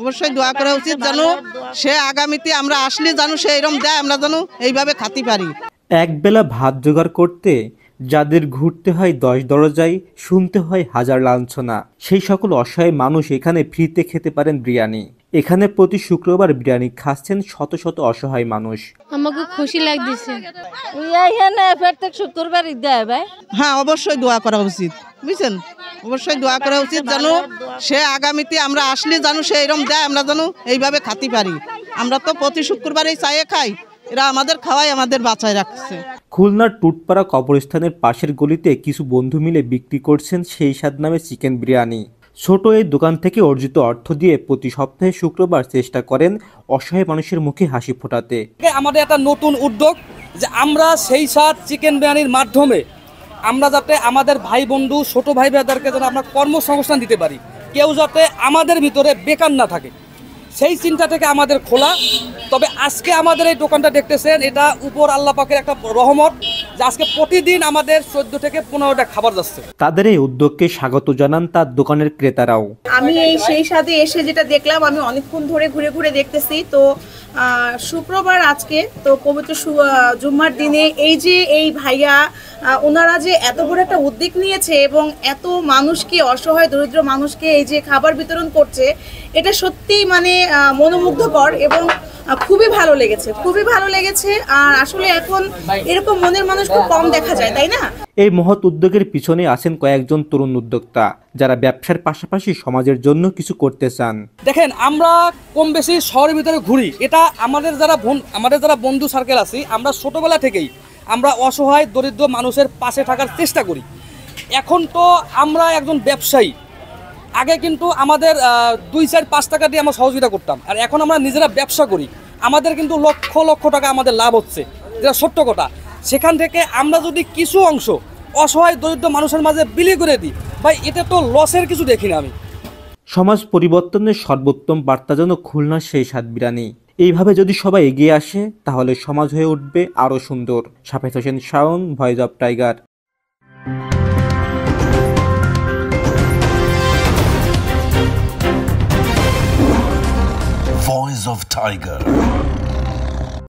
অবশ্যই দোয়া করা উচিত, জানো সে আগামীতে আমরা আসলে জানো সে এরকম দেয়, আমরা জানো এইভাবে খাতি পারি। একবেলা ভাত জোগাড় করতে যাদের ঘুরতে হয় 10 দরজায়, শুনতে হয় হাজার লাঞ্ছনা, সেই সকল অসহায় মানুষ এখানে ফ্রিতে খেতে পারেন বিরিয়ানি। এখানে প্রতি শুক্রবার বিরিয়ানি খাচ্ছেন শত শত অসহায় মানুষ। আমাকে খুশি লাগতেছে। প্রত্যেক শুক্রবারই দেয় ভাই। হ্যাঁ, অবশ্যই দোয়া করা উচিত, বুঝছেন, অবশ্যই দোয়া করা উচিত, জানো সে আগামীতে আমরা আসলে জানো সে এরকম দেয়, আমরা জানো এইভাবে খাতি পারি। আমরা তো প্রতি শুক্রবারেই চায়ে খাই, এরা আমাদের খাওয়াই আমাদের বাঁচায় রাখছে। খুলনার টুটপাড়া কবরস্থানের পাশের গলিতে কিছু বন্ধু মিলে বিক্রি করছেন সেই স্বাদ নামে চিকেন বিরিয়ানি। ছোট এই দোকান থেকে অর্জিত অর্থ দিয়ে প্রতি সপ্তাহে শুক্রবার চেষ্টা করেন অসহায় মানুষের মুখে হাসি ফোটাতে। আমাদের একটা নতুন উদ্যোগ যে আমরা সেই স্বাদ চিকেন বিরিয়ানির মাধ্যমে আমরা যাতে আমাদের ভাই বন্ধু ছোট ভাই বোনদেরকে যেন আমরা কর্মসংস্থান দিতে পারি, কেউ যাতে আমাদের ভিতরে বেকার না থাকে, সেই চিন্তা থেকে আমাদের খোলা। তবে আজকে আমাদের এই দোকানটা দেখতেছেন, এটা উপর আল্লাহ পাকের একটা রহমত যে আজকে প্রতিদিন আমাদের 14 থেকে 15টা খাবার যাচ্ছে। তাদের এই উদ্যোগকে স্বাগত জানান তার দোকানের ক্রেতারাও। আমি এই সেই সাথে এসে যেটা দেখলাম, আমি অনেকক্ষণ ধরে ঘুরে ঘুরে দেখতেছি, তো শুক্রবার আজকে তো পবিত্র জুম্মার দিনে এই যে এই ভাইয়া ওনারা যে এত বড় একটা উদ্যোগ নিয়েছে এবং এত মানুষকে, অসহায় দরিদ্র মানুষকে এই যে খাবার বিতরণ করছে, এটা সত্যি মানে মনোমুগ্ধকর এবং খুবই ভালো লেগেছে, খুবই ভালো লেগেছে। আর আসলে এখন এরকম মনের মানুষ খুব কম দেখা যায়, তাই না? এই মহৎ উদ্যোগের পিছনে আছেন কয়েকজন তরুণ উদ্যোক্তা যারা ব্যবসার পাশাপাশি সমাজের জন্য কিছু করতে চান। দেখেন, আমরা কম বেশি শহরের ভিতরে ঘুরি, এটা আমাদের যারা বন্ধু সার্কেল আছি, আমরা ছোটবেলা থেকেই আমরা অসহায় দরিদ্র মানুষের পাশে থাকার চেষ্টা করি। এখন তো আমরা একজন ব্যবসায়ী, আগে কিন্তু আমাদের 2, 4, 5 টাকা দিয়ে আমরা সহযোগিতা করতাম, আর এখন আমরা নিজেরা ব্যবসা করি, আমাদের কিন্তু লক্ষ লক্ষ টাকা আমাদের লাভ হচ্ছে, যেটা সত্য কথা। সেখান থেকে আমরা যদি কিছু অংশ অসহায় দরিদ্র মানুষের মাঝে বিলি করে দিই, ভাই এটা তো লসের কিছু দেখি না আমি। সমাজ পরিবর্তনের সর্বোত্তম বার্তা যেন খুলনার সেই স্বাদ বিরিয়ানি। এইভাবে যদি সবাই এগিয়ে আসে তাহলে সমাজ হয়ে উঠবে আরও সুন্দর। Shafed Hossain Shaon, voice of Tiger. Voice of Tiger.